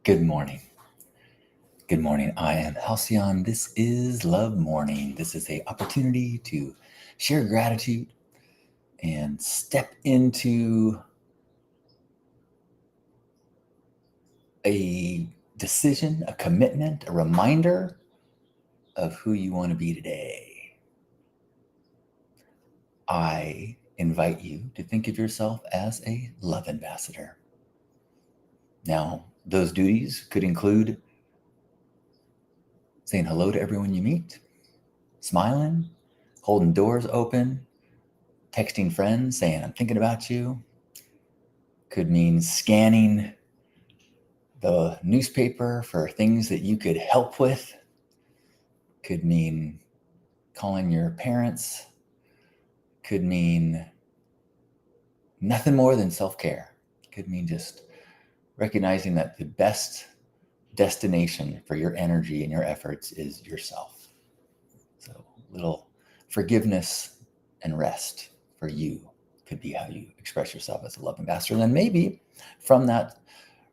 Good morning. Good morning. I am Halcyon. This is Love Morning. This is an opportunity to share gratitude and step into a decision, a commitment, a reminder of who you want to be today. I invite you to think of yourself as a love ambassador. Now, those duties could include saying hello to everyone you meet, smiling, holding doors open, texting friends saying, I'm thinking about you. Could mean scanning the newspaper for things that you could help with. Could mean calling your parents. Could mean nothing more than self-care. Could mean just recognizing that the best destination for your energy and your efforts is yourself. So a little forgiveness and rest for you could be how you express yourself as a love ambassador. And then maybe from that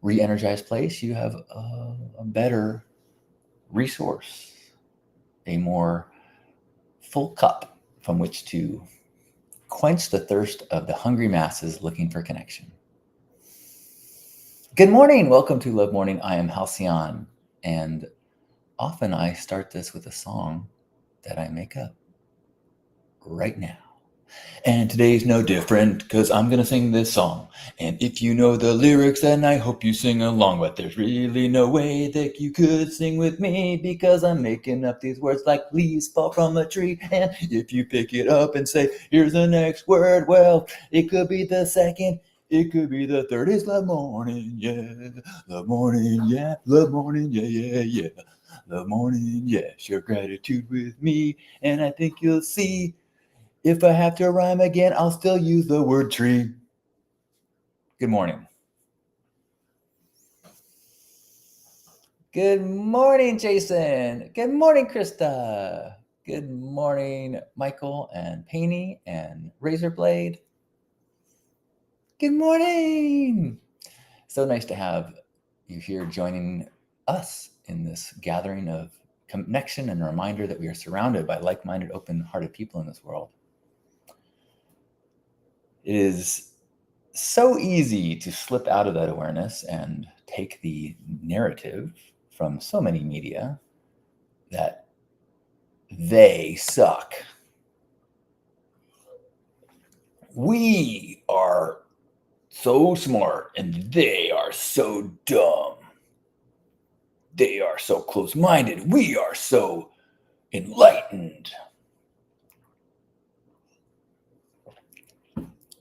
re-energized place, you have a better resource, a more full cup from which to quench the thirst of the hungry masses looking for connection. Good morning. Welcome to Love Morning. I am Halcyon, and often I start this with a song that I make up right now. And today's no different because I'm going to sing this song. And if you know the lyrics, then I hope you sing along. But there's really no way that you could sing with me because I'm making up these words like leaves fall from a tree. And if you pick it up and say, here's the next word, well, it could be the second. It could be the third. It's love morning, yeah. Love morning, yeah. Love morning, yeah, yeah, yeah. Love morning, yeah. Share gratitude with me. And I think you'll see. If I have to rhyme again, I'll still use the word tree. Good morning. Good morning, Jason. Good morning, Krista. Good morning, Michael and Painey and Razorblade. Good morning. So nice to have you here joining us in this gathering of connection and a reminder that we are surrounded by like-minded, open-hearted people in this world. It is so easy to slip out of that awareness and take the narrative from so many media that they suck. We are so smart and they are so dumb. They are so close-minded. We are so enlightened.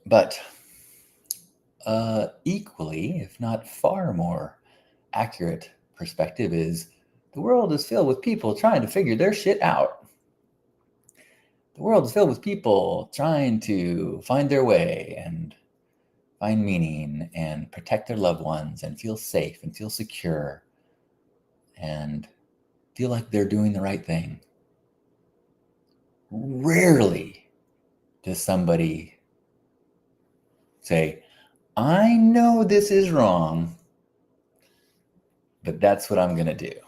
But equally, if not far more accurate perspective is the world is filled with people trying to figure their shit out. The world is filled with people trying to find their way and find meaning and protect their loved ones and feel safe and feel secure and feel like they're doing the right thing. Rarely does somebody say, I know this is wrong, but that's what I'm going to do.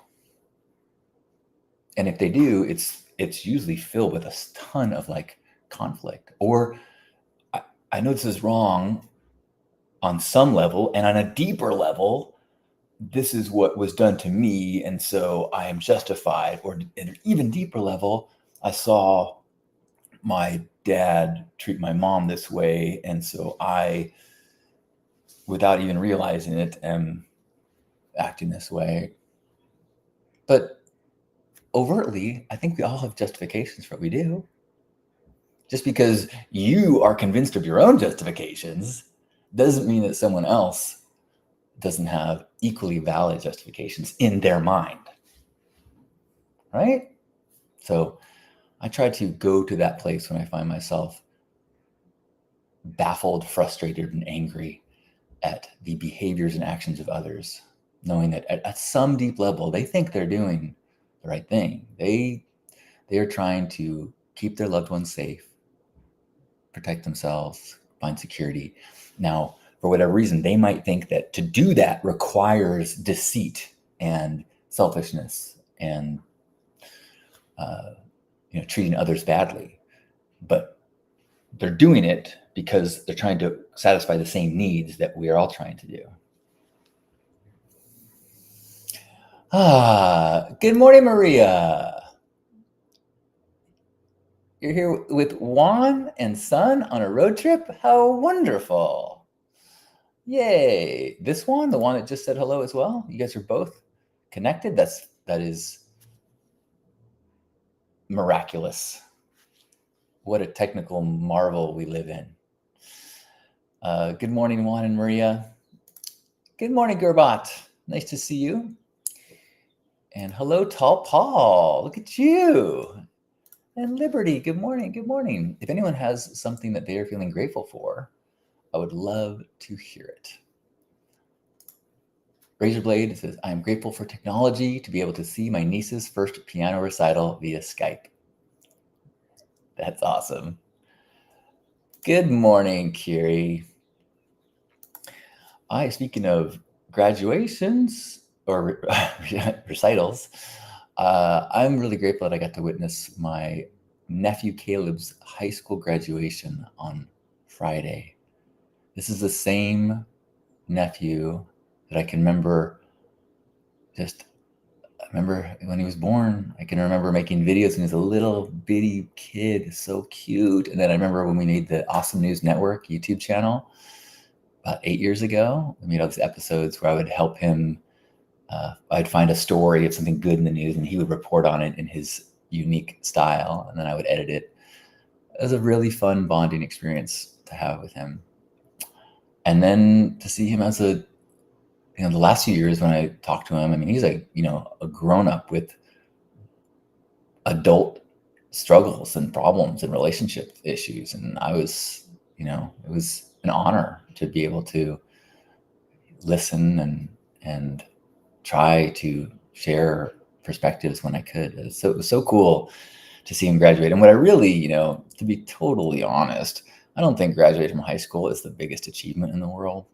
And if they do, it's usually filled with a ton of like conflict. Or I know this is wrong on some level, and on a deeper level, this is what was done to me, and so I am justified. Or at an even deeper level, I saw my dad treat my mom this way, and so I, without even realizing it, am acting this way. But overtly, I think we all have justifications for what we do. Just because you are convinced of your own justifications doesn't mean that someone else doesn't have equally valid justifications in their mind. Right? So I try to go to that place when I find myself baffled, frustrated, and angry at the behaviors and actions of others, knowing that at some deep level, they think they're doing the right thing. They are trying to keep their loved ones safe, protect themselves, find security. Now, for whatever reason, they might think that to do that requires deceit and selfishness and treating others badly. But they're doing it because they're trying to satisfy the same needs that we are all trying to do. Good morning, Maria. You're here with Juan and son on a road trip? How wonderful. Yay. This one, the one that just said hello as well. You guys are both connected. That is miraculous. What a technical marvel we live in. Good morning, Juan and Maria. Good morning, Gerbat. Nice to see you. And hello, Tall Paul. Look at you. And Liberty, good morning. Good morning. If anyone has something that they are feeling grateful for, I would love to hear it. Razorblade says, I am grateful for technology to be able to see my niece's first piano recital via Skype. That's awesome. Good morning, Kiri. Speaking of graduations or recitals, I'm really grateful that I got to witness my nephew Caleb's high school graduation on Friday. This is the same nephew that I can remember. I remember when he was born. I can remember making videos when he was a little bitty kid, so cute. And then I remember when we made the Awesome News Network YouTube channel about 8 years ago. We made all these episodes where I would help him. I'd find a story of something good in the news, and he would report on it in his unique style, and then I would edit it. It was a really fun bonding experience to have with him. And then to see him as the last few years when I talked to him, I mean, he's a grown-up with adult struggles and problems and relationship issues. And I was, it was an honor to be able to listen and try to share perspectives when I could. It was so cool to see him graduate. And what I really, to be totally honest, I don't think graduating from high school is the biggest achievement in the world.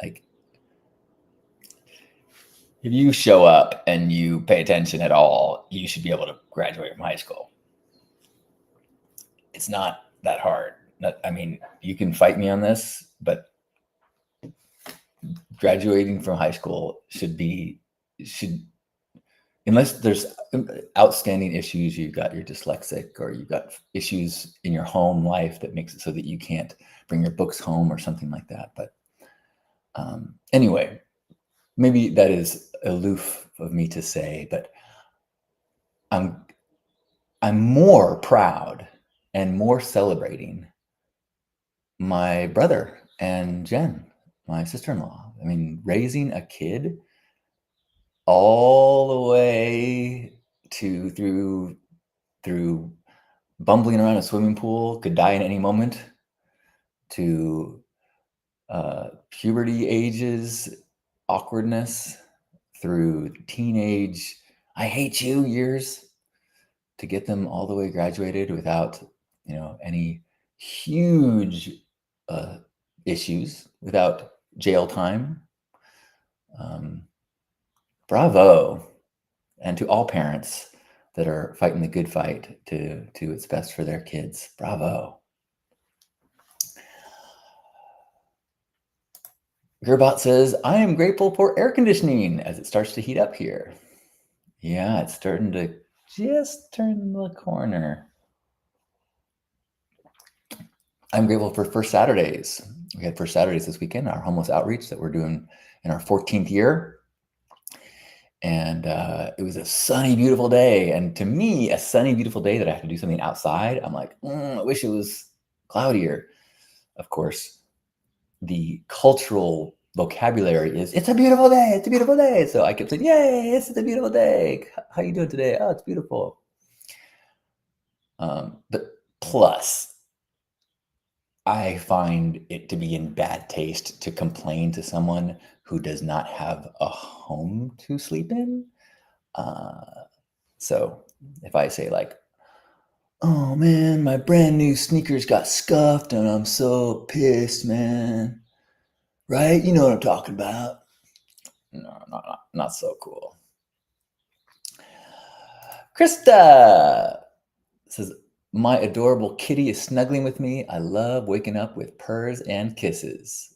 Like, if you show up and you pay attention at all, you should be able to graduate from high school. It's not that hard. You can fight me on this, but graduating from high school should, unless there's outstanding issues, you've got your dyslexic or you've got issues in your home life that makes it so that you can't bring your books home or something like that. But anyway, maybe that is aloof of me to say, but I'm more proud and more celebrating my brother and Jen, my sister-in-law. I mean, raising a kid all the way through bumbling around a swimming pool, could die in any moment, to puberty ages, awkwardness, through teenage, I hate you years, to get them all the way graduated without, any huge issues, without jail time. Bravo. And to all parents that are fighting the good fight to its best for their kids. Bravo. Gerbot says, I am grateful for air conditioning as it starts to heat up here. Yeah, it's starting to just turn the corner. I'm grateful for First Saturdays. We had First Saturdays this weekend, our homeless outreach that we're doing in our 14th year. And it was a sunny, beautiful day. And to me, a sunny, beautiful day that I have to do something outside, I'm like, I wish it was cloudier. Of course, the cultural vocabulary is, it's a beautiful day, it's a beautiful day. So I kept saying, yay, it's a beautiful day. How you doing today? Oh, it's beautiful. But plus, I find it to be in bad taste to complain to someone who does not have a home to sleep in. So if I say like, oh man, my brand new sneakers got scuffed and I'm so pissed, man. right? You know what I'm talking about. No, not so cool. Krista says, my adorable kitty is snuggling with me. I love waking up with purrs and kisses.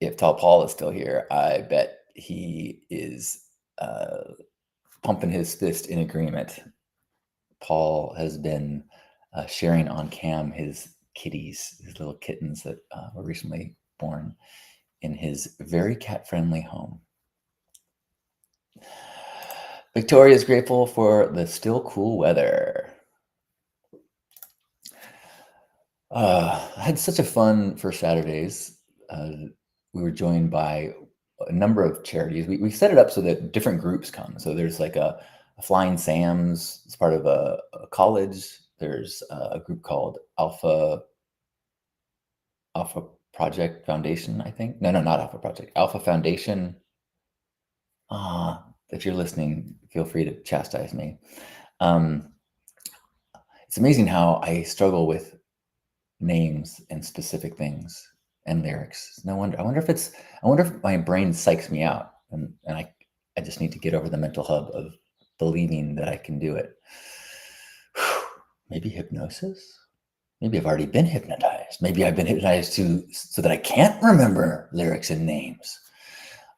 If Tall Paul is still here, I bet he is pumping his fist in agreement. Paul has been sharing on cam his kitties, his little kittens that were recently born in his very cat-friendly home. Victoria is grateful for the still cool weather. I had such a fun first Saturdays. We were joined by a number of charities. We set it up so that different groups come. So there's like a Flying Sam's. It's part of a college. There's a group called Alpha Project Foundation, I think. No, not Alpha Project. Alpha Foundation. If you're listening, feel free to chastise me. It's amazing how I struggle with names and specific things and lyrics. No wonder. I wonder if my brain psychs me out, and I just need to get over the mental hub of believing that I can do it. Maybe hypnosis. Maybe I've already been hypnotized. Maybe I've been hypnotized so that I can't remember lyrics and names.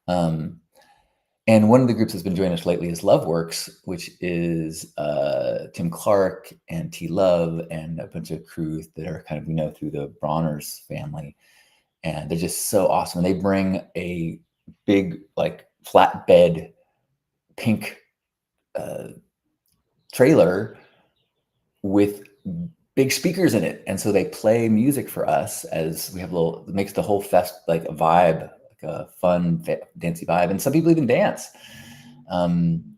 And one of the groups that's been joining us lately is Loveworks, which is Tim Clark and T Love and a bunch of crew that are kind of, through the Bronner's family. And they're just so awesome. They bring a big, like, flatbed pink trailer with big speakers in it. And so they play music for us as we have it makes the whole fest like a vibe, like a fun, dancey vibe. And some people even dance. And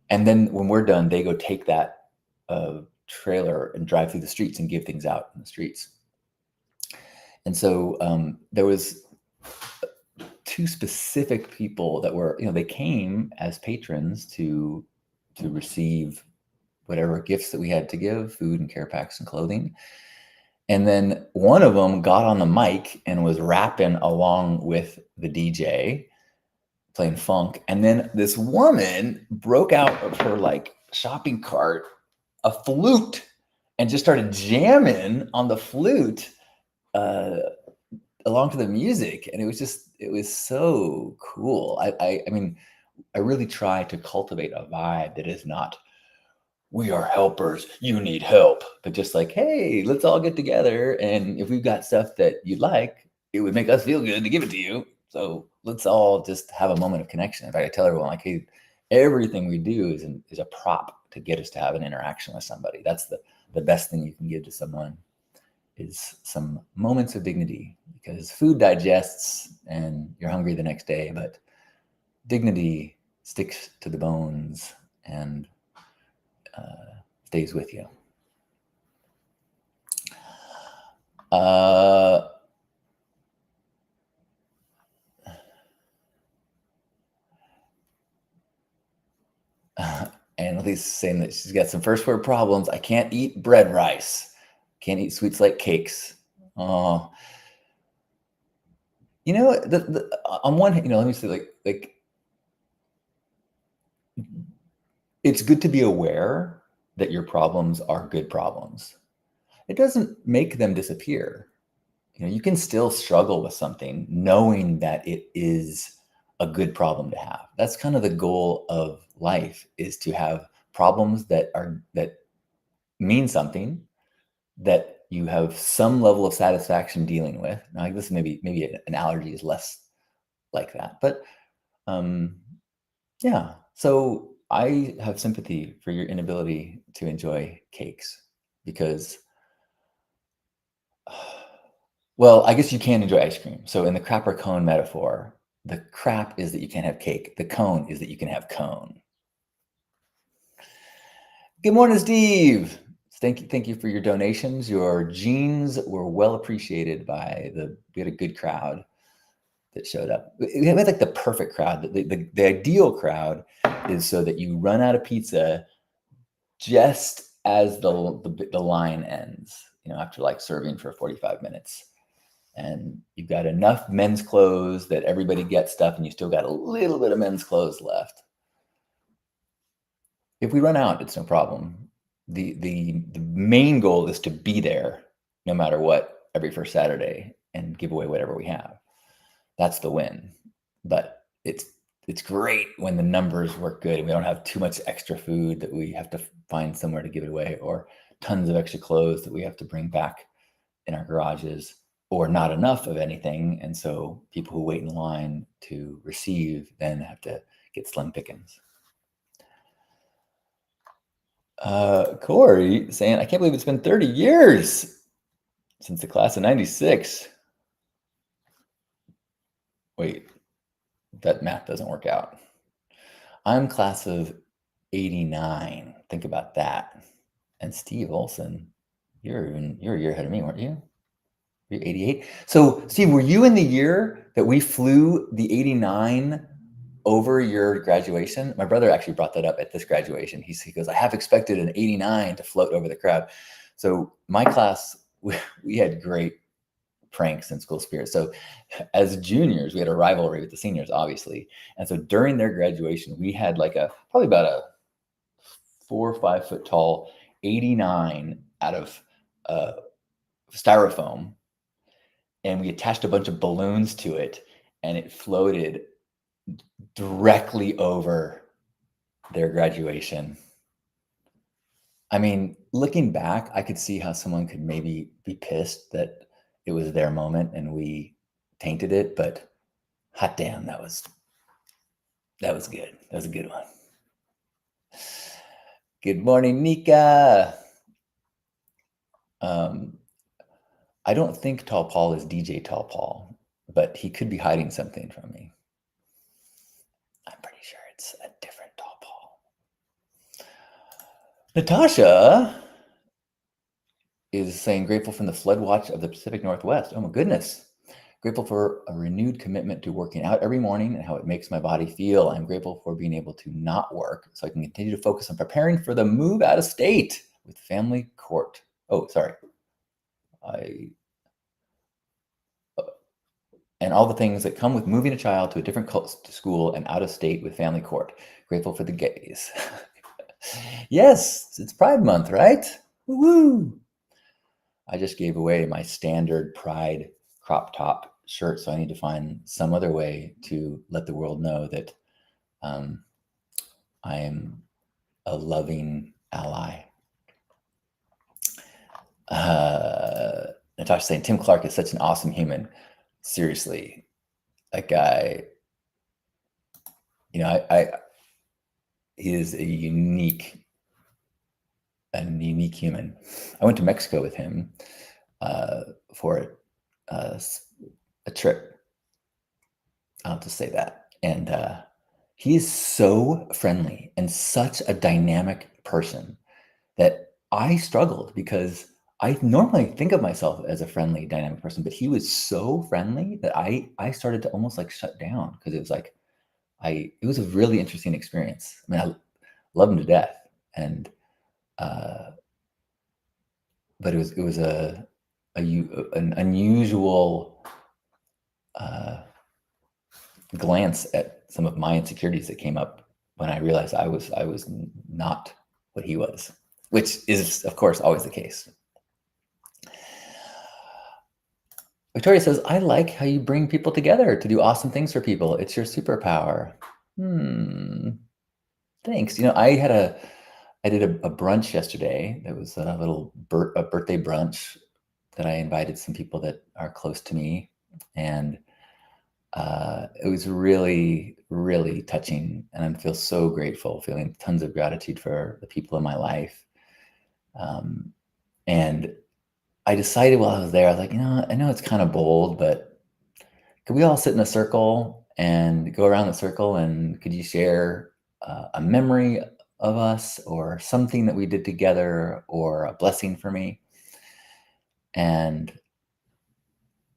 then when we're done, they go take that trailer and drive through the streets and give things out in the streets. And so there was two specific people that were, they came as patrons to receive whatever gifts that we had to give, food and care packs and clothing. And then one of them got on the mic and was rapping along with the DJ, playing funk. And then this woman broke out of her like shopping cart a flute and just started jamming on the flute along to the music. And it was so cool. I mean, I really try to cultivate a vibe that is not, we are helpers, you need help, but just like, hey, let's all get together. And if we've got stuff that you'd like, it would make us feel good to give it to you. So let's all just have a moment of connection. In fact, I tell everyone, like, hey, everything we do is a prop to get us to have an interaction with somebody. That's the best thing you can give to someone, is some moments of dignity, because food digests and you're hungry the next day, but dignity sticks to the bones and stays with you. And Lisa's saying that she's got some first world problems. I can't eat bread rice. Can't eat sweets like cakes. Oh, on one hand, let me say, like, it's good to be aware that your problems are good problems. It doesn't make them disappear. You can still struggle with something knowing that it is a good problem to have. That's kind of the goal of life, is to have problems that mean something, that you have some level of satisfaction dealing with. Now, like this, maybe an allergy is less like that, but yeah. So I have sympathy for your inability to enjoy cakes, because well, I guess you can enjoy ice cream. So in the crap or cone metaphor, the crap is that you can't have cake. The cone is that you can have cone. Good morning, Steve. Thank you for your donations. Your jeans were well appreciated we had a good crowd that showed up. We had like the perfect crowd. The ideal crowd is so that you run out of pizza just as the line ends, after like serving for 45 minutes. and you've got enough men's clothes that everybody gets stuff, and you still got a little bit of men's clothes left. If we run out, it's no problem. The main goal is to be there no matter what every first Saturday and give away whatever we have. That's the win. But it's great when the numbers work good and we don't have too much extra food that we have to find somewhere to give it away, or tons of extra clothes that we have to bring back in our garages, or not enough of anything. And so people who wait in line to receive then have to get slim pickings. Corey saying, I can't believe it's been 30 years since the class of 96. Wait, that math doesn't work out. I'm class of 89. Think about that. And Steve Olson, you're a year ahead of me, weren't you? You're 88. So Steve, were you in the year that we flew the 89 over your graduation? My brother actually brought that up at this graduation. He goes, I have expected an 89 to float over the crowd. So my class, we had great pranks and school spirit. So as juniors, we had a rivalry with the seniors, obviously. And so during their graduation, we had like probably about a 4 or 5 foot tall 89 out of styrofoam. And we attached a bunch of balloons to it, and it floated directly over their graduation. I mean, looking back, I could see how someone could maybe be pissed that it was their moment and we tainted it, but hot damn, that was good. That was a good one. Good morning, Nika. I don't think Tall Paul is DJ Tall Paul, but he could be hiding something from me. I'm pretty sure it's a different Tall Paul. Natasha is saying, grateful from the flood watch of the Pacific Northwest. Oh my goodness. Grateful for a renewed commitment to working out every morning and how it makes my body feel. I'm grateful for being able to not work so I can continue to focus on preparing for the move out of state with family court. Oh, sorry. And all the things that come with moving a child to a different school and out of state with family court. Grateful for the gays. Yes, it's Pride Month, right? Woo-hoo! I just gave away my standard Pride crop top shirt, so I need to find some other way to let the world know that I am a loving ally. Natasha saying, Tim Clark is such an awesome human. Seriously, that guy, he is a unique human. I went to Mexico with him for a trip. I'll just say that. And he is so friendly and such a dynamic person that I struggled, because I normally think of myself as a friendly, dynamic person, but he was so friendly that I started to almost like shut down, because it was like, it was a really interesting experience. I mean, I love him to death. And, but it was an unusual glance at some of my insecurities that came up when I realized I was not what he was, which is, of course, always the case. Victoria says, I like how you bring people together to do awesome things for people. It's your superpower. Thanks. I did a brunch yesterday. It was a little birthday brunch that I invited some people that are close to me. And it was really, really touching. And I feel so grateful, feeling tons of gratitude for the people in my life. And I decided while I was there, I was like, I know it's kind of bold, but could we all sit in a circle and go around the circle, and could you share a memory of us, or something that we did together, or a blessing for me? And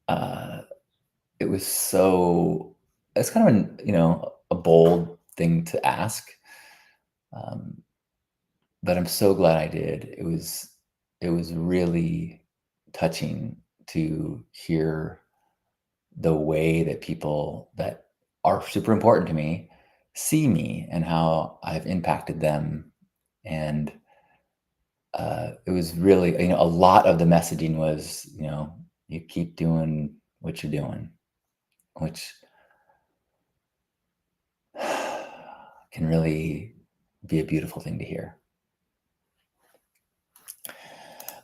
it's kind of a bold thing to ask, but I'm so glad I did. It was really touching to hear the way that people that are super important to me see me and how I've impacted them. And it was really, a lot of the messaging was, you keep doing what you're doing, which can really be a beautiful thing to hear.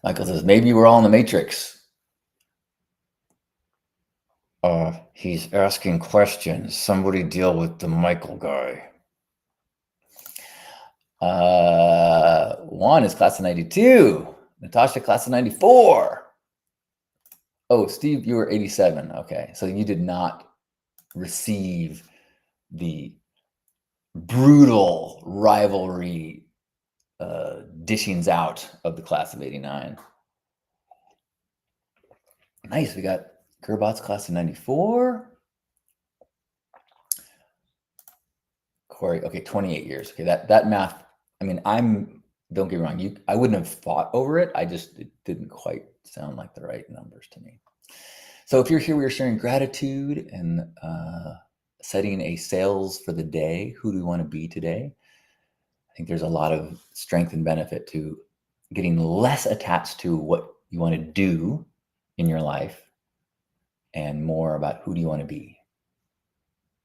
Michael says, maybe we're all in the Matrix. He's asking questions. Somebody deal with the Michael guy. Juan is class of 92. Natasha, class of 94. Oh, Steve, you were 87. Okay. So you did not receive the brutal rivalry dishings out of the class of 89. Nice. We got Gerbot's class of 94. Corey, okay, 28 years. Okay, that math, don't get me wrong, I wouldn't have fought over it. It didn't quite sound like the right numbers to me. So if you're here, we are sharing gratitude and setting a sails for the day. Who do we want to be today? I think there's a lot of strength and benefit to getting less attached to what you want to do in your life and more about who do you want to be.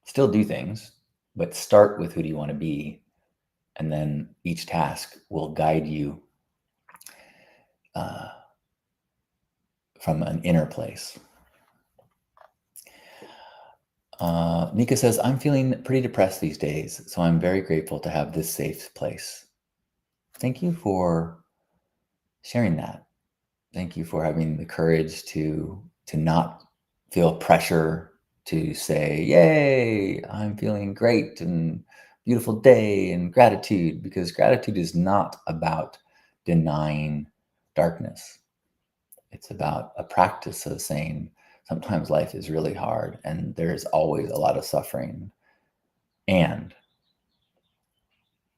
Still do things, but start with who do you want to be, and then each task will guide you from an inner place. Nika says, I'm feeling pretty depressed these days, so I'm very grateful to have this safe place. Thank you for sharing that. Thank you for having the courage to not feel pressure to say, yay, I'm feeling great and beautiful day and gratitude, because gratitude is not about denying darkness. It's about a practice of saying, sometimes life is really hard and there's always a lot of suffering. And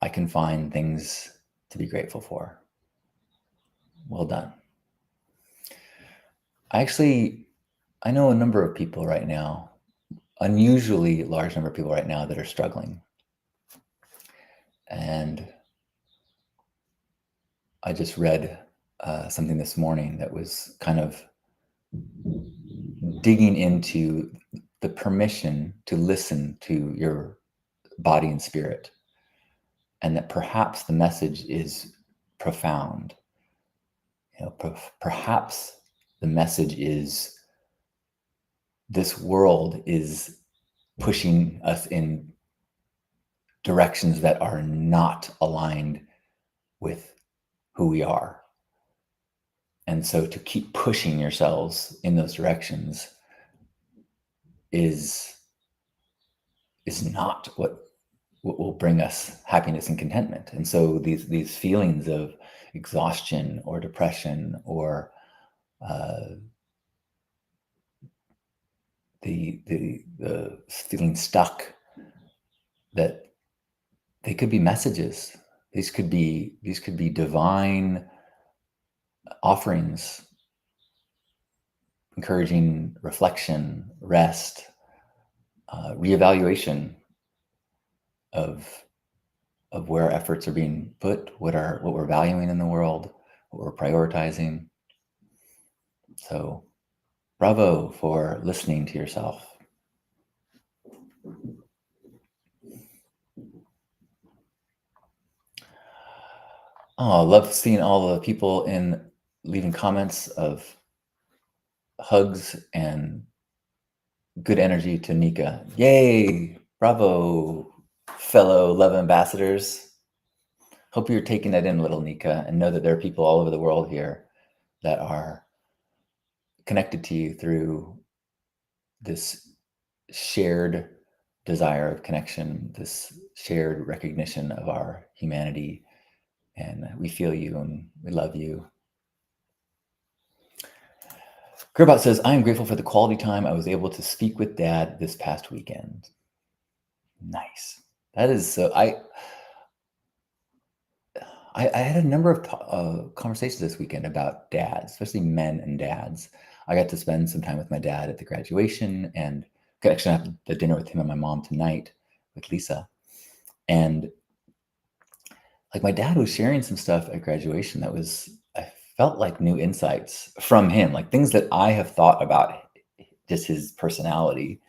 I can find things to be grateful for. Well done. I know a number of people right now, unusually large number of people right now that are struggling. And I just read something this morning that was kind of digging into the permission to listen to your body and spirit, and that perhaps the message is profound. Perhaps the message is this world is pushing us in directions that are not aligned with who we are. And so to keep pushing yourselves in those directions is not what will bring us happiness and contentment. And so these feelings of exhaustion or depression or the feeling stuck, that they could be messages. These could be divine offerings, encouraging reflection, rest, reevaluation of where efforts are being put, what we're valuing in the world, what we're prioritizing. So, bravo for listening to yourself. Oh, I love seeing all the people leaving comments of hugs and good energy to Nika. Yay! Bravo, fellow love ambassadors. Hope you're taking that in, little Nika, and know that there are people all over the world here that are connected to you through this shared desire of connection, this shared recognition of our humanity. And we feel you and we love you. Gerbot says, I am grateful for the quality time I was able to speak with Dad this past weekend. Nice. That is so. I had a number of conversations this weekend about dads, especially men and dads. I got to spend some time with my dad at the graduation, and could actually have the dinner with him and my mom tonight with Lisa. And like my dad was sharing some stuff at graduation that was, I felt like new insights from him, like things that I have thought about just his personality.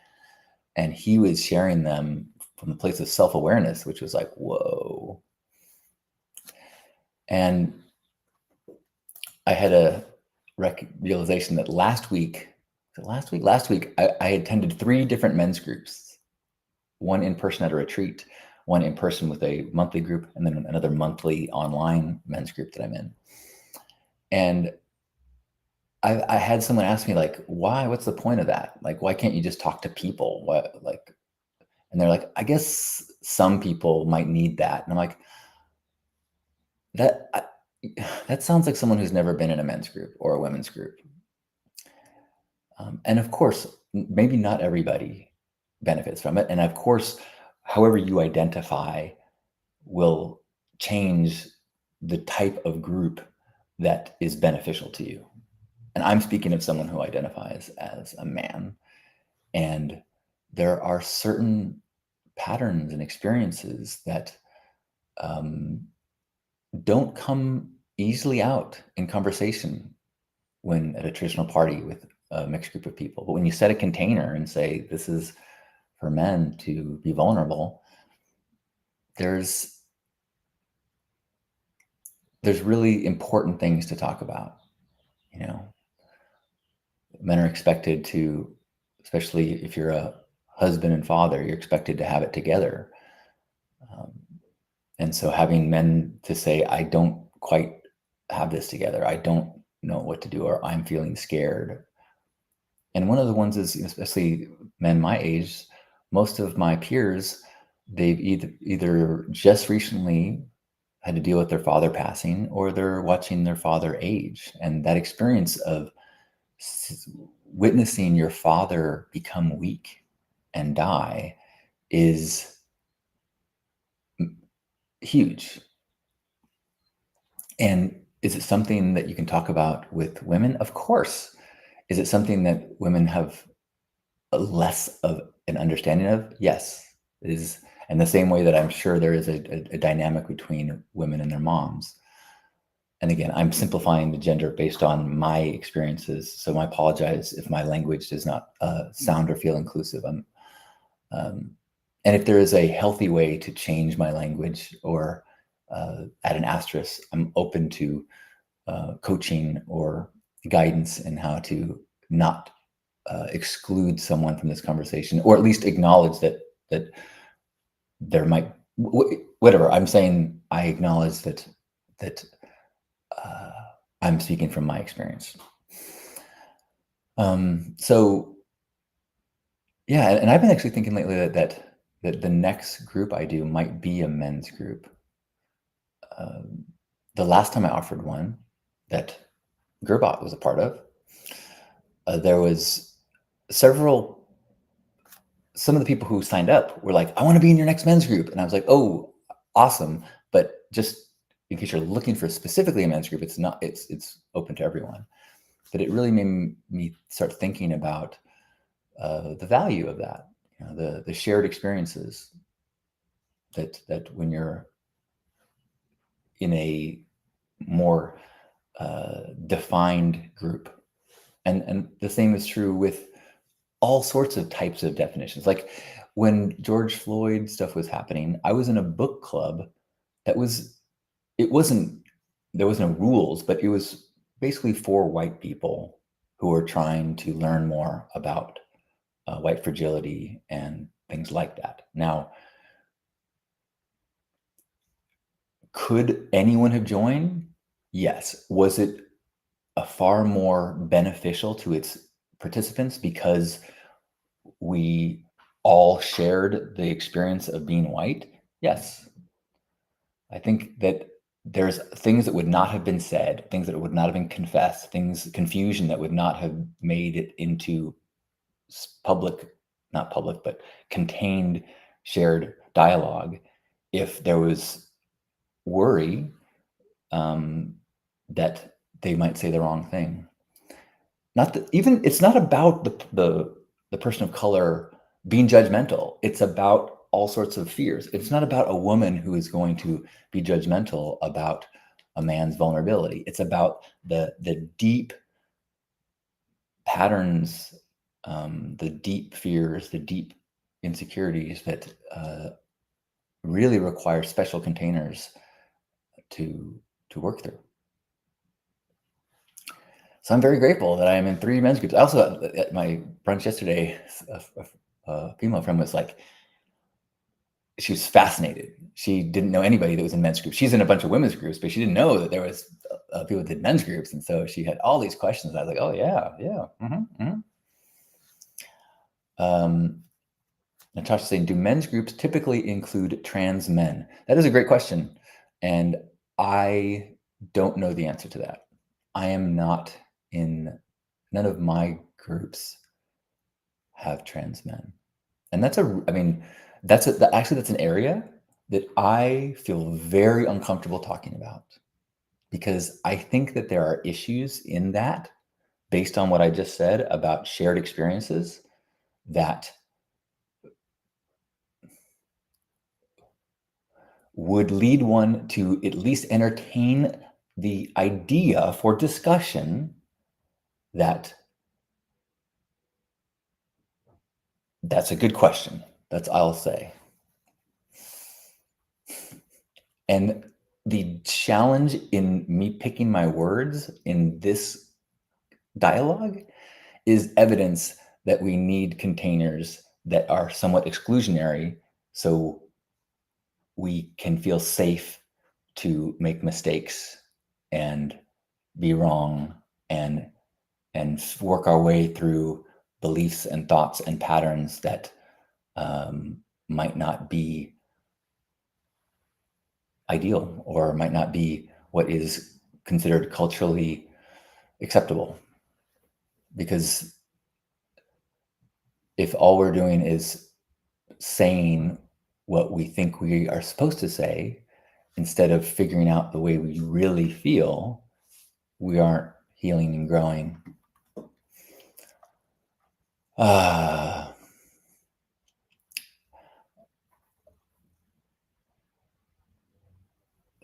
And he was sharing them from the place of self-awareness, which was like, whoa. And I had a realization that last week, I attended 3 different men's groups, one in person at a retreat, one in person with a monthly group, and then another monthly online men's group that I'm in. And I had someone ask me like, why, what's the point of that? Like, why can't you just talk to people? What, like, and they're like, I guess some people might need that. And I'm like, that sounds like someone who's never been in a men's group or a women's group. And of course, maybe not everybody benefits from it. And of course, however you identify will change the type of group that is beneficial to you. And I'm speaking of someone who identifies as a man. And there are certain patterns and experiences that don't come easily out in conversation when at a traditional party with a mixed group of people. But when you set a container and say, this is for men to be vulnerable, there's really important things to talk about. You know, men are expected to, especially if you're a husband and father, you're expected to have it together. And so having men to say, I don't quite have this together, I don't know what to do, or I'm feeling scared. And one of the ones is, especially men my age, most of my peers, they've either just recently had to deal with their father passing, or they're watching their father age. And that experience of witnessing your father become weak and die is huge. And is it something that you can talk about with women? Of course. Is it something that women have less of an understanding of? Yes. It is. And the same way that I'm sure there is a dynamic between women and their moms. And again, I'm simplifying the gender based on my experiences. So I apologize if my language does not sound or feel inclusive. And if there is a healthy way to change my language or add an asterisk, I'm open to coaching or guidance in how to not exclude someone from this conversation, or at least acknowledge that there might, whatever I'm saying, I acknowledge that I'm speaking from my experience. So yeah, and I've been actually thinking lately that the next group I do might be a men's group. The last time I offered one that Gerbot was a part of, there was some of the people who signed up were like, I want to be in your next men's group. And I was like, oh, awesome. But just in case you're looking for specifically a men's group, it's not, it's open to everyone. But it really made me start thinking about the value of that, you know, the shared experiences that when you're in a more defined group. And the same is true with all sorts of types of definitions. Like when George Floyd stuff was happening, I was in a book club that there was no rules, but it was basically for white people who were trying to learn more about white fragility and things like that. Now, could anyone have joined? Yes. Was it a far more beneficial to its participants because we all shared the experience of being white? Yes. I think that there's things that would not have been said, things that would not have been confessed, confusion that would not have made it into public, not public, but contained shared dialogue if there was worry that they might say the wrong thing. not that even it's not about the person of color being judgmental. It's about all sorts of fears. It's not about a woman who is going to be judgmental about a man's vulnerability. It's about the deep patterns, the deep fears, the deep insecurities that really require special containers to work through. So I'm very grateful that I am in 3 men's groups. I also, at my brunch yesterday, a female friend was like, she was fascinated. She didn't know anybody that was in men's groups. She's in a bunch of women's groups, but she didn't know that there was people that did men's groups. And so she had all these questions. I was like, oh yeah, yeah. Natasha's saying, do men's groups typically include trans men? That is a great question. And I don't know the answer to that. I am not in, none of my groups have trans men. And that's actually, that's an area that I feel very uncomfortable talking about, because I think that there are issues in that, based on what I just said about shared experiences, that would lead one to at least entertain the idea for discussion that that's a good question. That's I'll say. And the challenge in me picking my words in this dialogue is evidence that we need containers that are somewhat exclusionary, so we can feel safe to make mistakes and be wrong and work our way through beliefs and thoughts and patterns that might not be ideal or might not be what is considered culturally acceptable. Because if all we're doing is saying what we think we are supposed to say, instead of figuring out the way we really feel, we aren't healing and growing.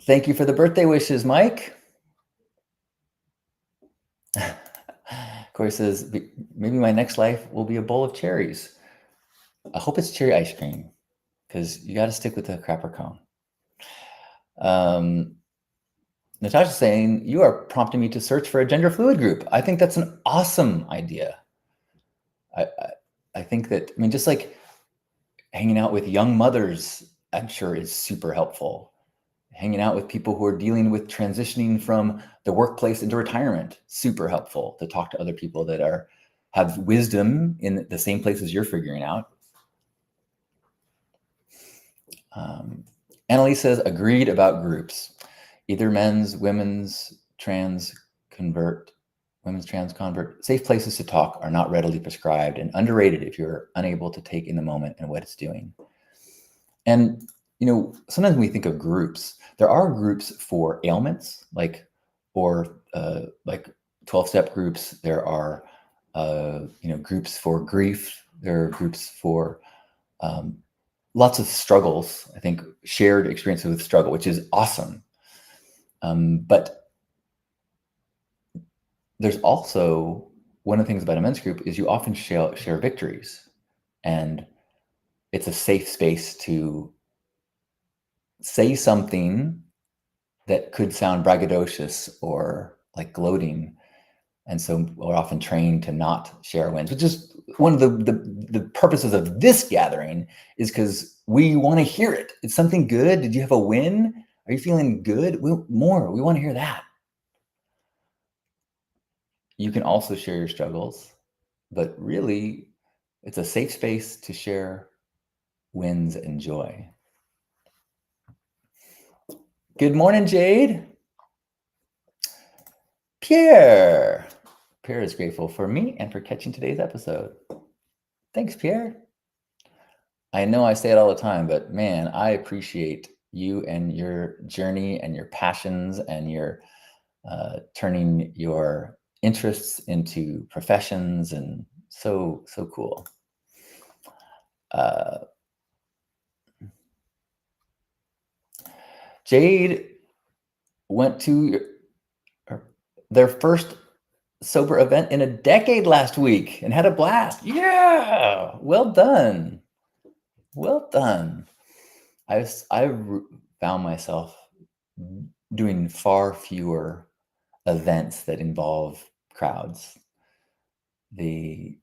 Thank you for the birthday wishes, Mike. Corey says, maybe my next life will be a bowl of cherries. I hope it's cherry ice cream, because you got to stick with the crapper cone. Natasha's saying, you are prompting me to search for a gender fluid group. I think that's an awesome idea. I think that, I mean, just like hanging out with young mothers, I'm sure is super helpful. Hanging out with people who are dealing with transitioning from the workplace into retirement, super helpful to talk to other people that have wisdom in the same places you're figuring out. Annalise says, agreed about groups. Either men's, women's, trans convert, women's trans convert. Safe places to talk are not readily prescribed and underrated if you're unable to take in the moment and what it's doing. And, you know, sometimes when we think of groups, there are groups for ailments, like 12-step groups. There are, groups for grief. There are groups for lots of struggles. I think shared experiences with struggle, which is awesome. But there's also, one of the things about a men's group is you often share victories, and it's a safe space to say something that could sound braggadocious or like gloating. And so we're often trained to not share wins, which is one of the purposes of this gathering, is because we want to hear it. It's something good. Did you have a win? Are you feeling good? We want to hear that. You can also share your struggles, but really it's a safe space to share wins and joy. Good morning, Jade. Pierre is grateful for me and for catching today's episode. Thanks, Pierre. I know I say it all the time, but man, I appreciate you and your journey and your passions and your turning your interests into professions, and so cool. Uh, Jade went to their first sober event in a decade last week and had a blast. Yeah, well done, well done. I found myself doing far fewer events that involve crowds. I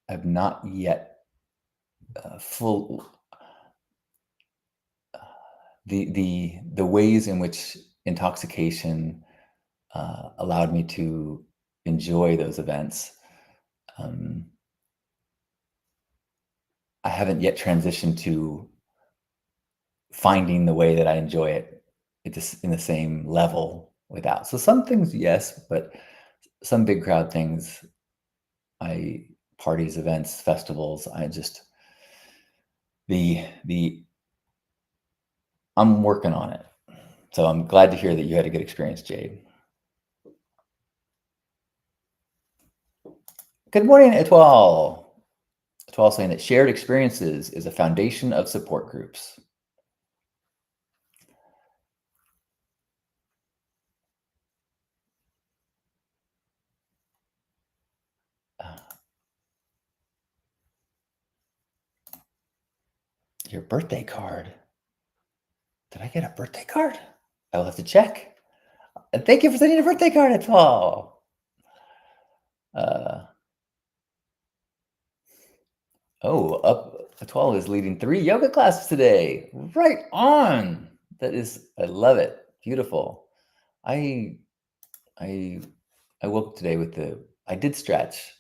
have not yet full the ways in which intoxication allowed me to enjoy those events. Um, I haven't yet transitioned to finding the way that I enjoy it in the same level without. So some things, yes, but some big crowd things, parties, events, festivals, the I'm working on it. So I'm glad to hear that you had a good experience, Jade. Good morning, Etoile. Etoile saying that shared experiences is a foundation of support groups. Your birthday card. Did I get a birthday card? I will have to check. And thank you for sending a birthday card, Etoile. Etoile is leading 3 yoga classes today. Right on. I love it. Beautiful. I woke up today I did stretch,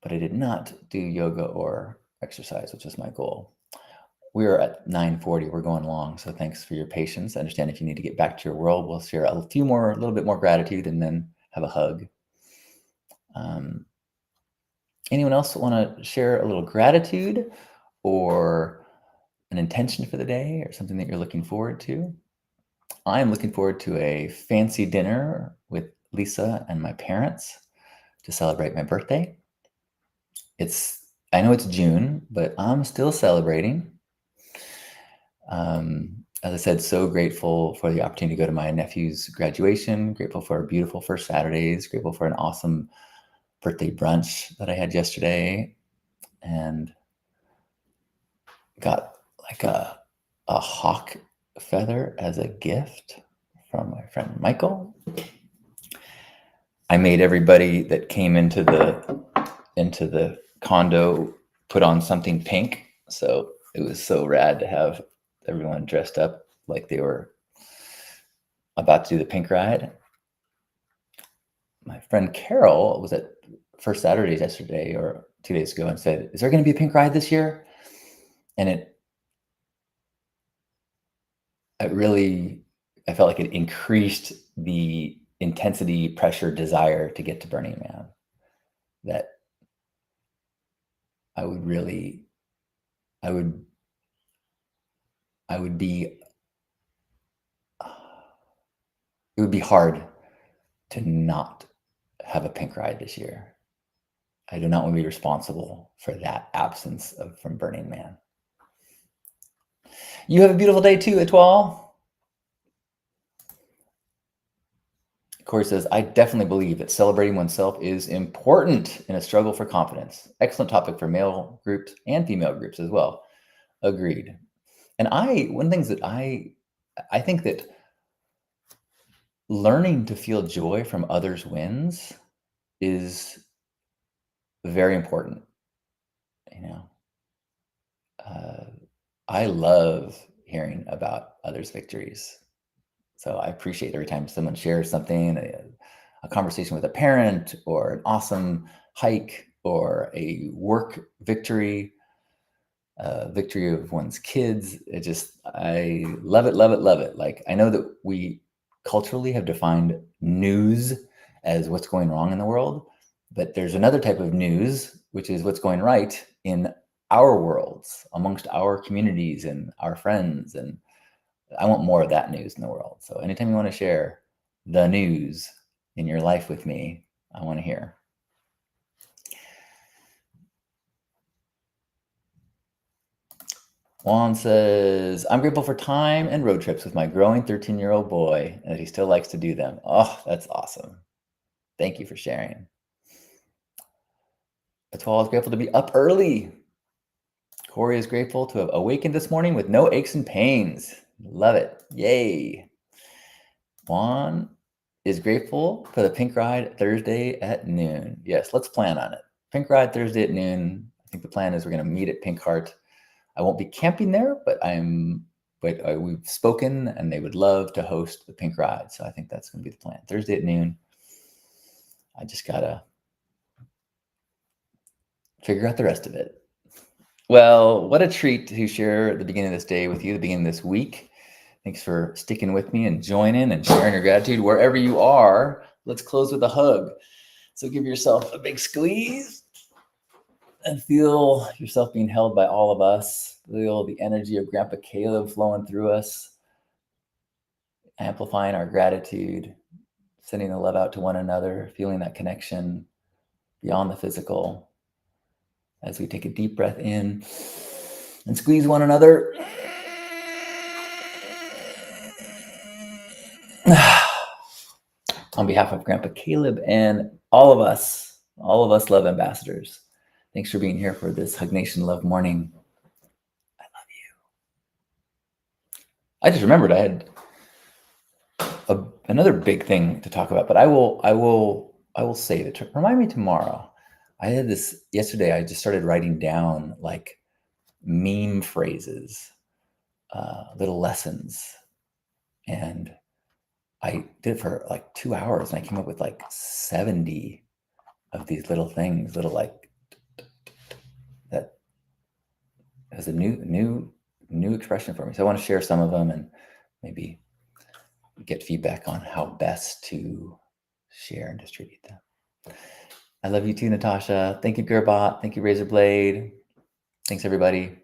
but I did not do yoga or exercise, which is my goal. We are at 9:40. We're going long, so thanks for your patience. I understand if you need to get back to your world, we'll share a little bit more gratitude and then have a hug. Anyone else want to share a little gratitude or an intention for the day or something that you're looking forward to? I'm looking forward to a fancy dinner with Lisa and my parents to celebrate my birthday. I know it's June, but I'm still celebrating. As I said, so grateful for the opportunity to go to my nephew's graduation, grateful for beautiful first Saturdays, grateful for an awesome birthday brunch that I had yesterday, and got like a hawk feather as a gift from my friend Michael. I made everybody that came into the condo put on something pink, so it was so rad to have everyone dressed up like they were about to do the pink ride. My friend Carol was at First Saturdays yesterday or 2 days ago and said, "Is there going to be a pink ride this year?" And I felt like it increased the intensity, pressure, desire to get to Burning Man. That I would really, I would, I would be, it would be hard to not have a pink ride this year. I do not want to be responsible for that absence from Burning Man. You have a beautiful day too, Etoile. Corey says, I definitely believe that celebrating oneself is important in a struggle for confidence. Excellent topic for male groups and female groups as well. Agreed. And one of the things that I think that learning to feel joy from others' wins is very important. You know, I love hearing about others' victories. So I appreciate every time someone shares something, a conversation with a parent or an awesome hike or a work victory, victory of one's kids. I love it, love it, love it. Like, I know that we culturally have defined news as what's going wrong in the world, but there's another type of news, which is what's going right in our worlds, amongst our communities and our friends. And I want more of that news in the world. So anytime you want to share the news in your life with me, I want to hear. Juan says, I'm grateful for time and road trips with my growing 13-year-old boy, and that he still likes to do them. Oh, that's awesome. Thank you for sharing. Atoll is grateful to be up early. Corey is grateful to have awakened this morning with no aches and pains. Love it. Yay. Juan is grateful for the pink ride Thursday at noon. Yes, let's plan on it. Pink ride Thursday at noon. I think the plan is we're going to meet at Pink Heart. I won't be camping there, but we've spoken and they would love to host the pink ride. So I think that's going to be the plan. Thursday at noon. I just got to figure out the rest of it. Well, what a treat to share the beginning of this day with you, the beginning of this week. Thanks for sticking with me and joining and sharing your gratitude wherever you are. Let's close with a hug. So give yourself a big squeeze and feel yourself being held by all of us. Feel the energy of Grandpa Caleb flowing through us, amplifying our gratitude, sending the love out to one another, feeling that connection beyond the physical. As we take a deep breath in and squeeze one another. On behalf of Grandpa Caleb and all of us love ambassadors, thanks for being here for this Hug Nation Love Morning. I love you. I just remembered I had another big thing to talk about, but I will save it. Remind me tomorrow. I had this yesterday. I just started writing down like meme phrases, little lessons, and I did it for like 2 hours, and I came up with like 70 of these little things, little like that as a new expression for me. So I want to share some of them and maybe get feedback on how best to share and distribute them. I love you too, Natasha. Thank you, Gerbot. Thank you, Razorblade. Thanks, everybody.